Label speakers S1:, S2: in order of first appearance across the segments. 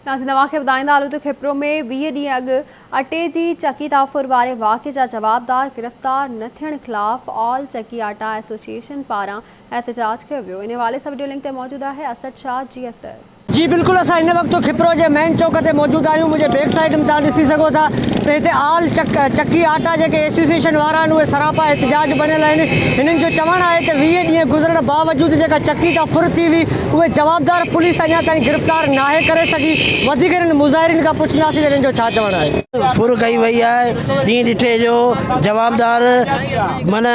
S1: तव्हांखे ॿुधाईंदा हलूं त खिपरो में 20 ॾींहं अॻु अटे जी चकी ताफ़ुर वारे वाक़े जा जवाबदार गिरफ़्तार न थियण ख़िलाफ़ ऑल चकी आटा एसोसिएशन पारां एहतजाज कयो वियो। इन हवाले सां वीडियो लिंक ते मौजूदु आहे असद शाह जी असर।
S2: जी बिल्कुल, अस इन वक्त खिपरो के मेन चौक ते मौजूद आहियूं। मुझे बैक साइड में तुम ॾिसी सको था तो इतने आल चक्की आटा जो एसोसिएशन वारा उहे सरापा एहतजाज बनियल आहिनि। हिननि जो चवण है कि 20 ॾींहं गुज़रण बावजूद जो चक्की तां फुर थी हुई उहे जवाबदार पुलिस अञा ताईं गिरफ़्तार नाहे करे सघी। वधीक हिननि मुज़ाहिरीन खां पुछंदासीं त हिननि जो छा चवणु आहे।
S3: फुर कई वही है ॾींहुं ॾिठे जो जवाबदार माना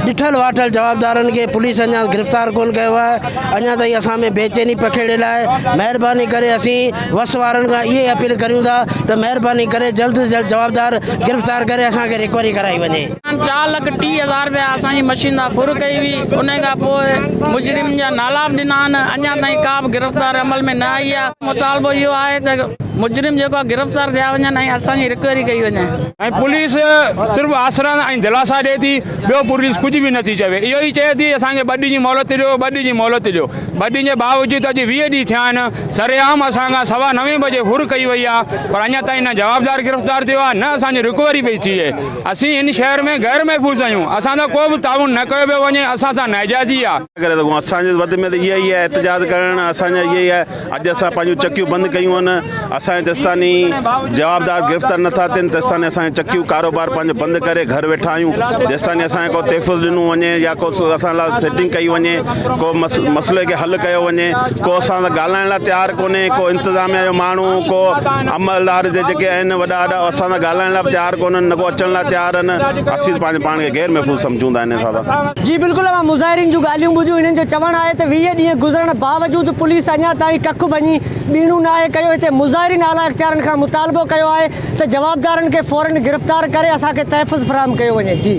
S3: ॾिठल वाठल जवाबदारनि के पुलिस अञा गिरफ़्तार कोन कयो आहे। अञा ताईं असां में बेचैनी पखेड़ियल आहे। मेहरबानी करे असीं वस वारनि खां इहे अपील करियूं था त मेहरबानी करे जल्द से जल्द जवाबदार गिरफ़्तार करे असांखे रिकवरी कराई वञे।
S4: 4,30,000 रुपया असांजी मशीन तां फुर कई हुई। उन खां पोइ मुजरिम जा नाला बि ॾिना आहिनि। अञा ताईं का बि गिरफ़्तार अमल में न आई आहे। मुतालबो इहो आहे त मुजरिम जेको गिरफ़्तार थिया वञनि ऐं असांजी रिकवरी कई वञे।
S5: ऐं पुलिस सिर्फ़ु आसरा ऐं दिलासा ॾिए थी, ॿियो पुलिस कुझु बि नथी चवे। इहो ई चए थी असांखे 2 ॾींहं जी मोहलत ॾियो, 2 ॾींहं जी मोहलत ॾियो। 2 ॾींहं जे बावजूद अॼु 20 ॾींहं थिया आहिनि। सरेआम असां खां 9:15 बजे फुर कई वई आहे, पर अञा ताईं न जवाबदार गिरफ़्तार थियो आहे, न असांजी रिकवरी पई थिए। असीं इन शहर में गैर महफ़ूज़ आहियूं। असां सां को बि ताउन न कयो पियो वञे। असां सां नाइजाइज़ी आहे।
S6: असांजे वध में इहा ई आहे एहतजाज करणु। असांजा इहा ई आहे। अॼु असां पंहिंजूं चकियूं बंदि कयूं आहिनि। असांजे दस्तानी जवाबदार गिरफ़्तार नथा थियनि तेसिताईं असांजे चकियूं कारोबार पंहिंजो बंदि करे घर वेठा आहियूं। जेसिताईं असांखे को तहफ़ुज़ ॾिनो वञे या को असां लाइ सेटिंग कई वञे, को मसइले खे हल कयो वञे, को असां सां ॻाल्हाइण लाइ तयारु कोन्हे, को इंतिज़ामिया जो माण्हू, को अमलदार जेके आहिनि वॾा वॾा असां सां ॻाल्हाइण लाइ तयारु कोन्हनि, न को अचण लाइ तयारु आहिनि। असीं पंहिंजे पाण खे गैर महफ़ूज़ सम्झूं था इन हिसाब।
S2: जी बिल्कुल, मुज़ाहिरीन जूं ॻाल्हियूं ॿुधियूं। हिननि जो चवणु आहे त 20 ॾींहं गुज़रण बावजूद पुलिस अञा ताईं कख बनी बीणू नाहे कयो। हिते मुज़ाहिरीन आला इख़्तियारनि खां मुतालबो कयो आहे त जवाबदारनि खे फ़ौरन गिरफ़्तार करे असांखे तहफ़ुज़ फ़राहम कयो वञे। जी।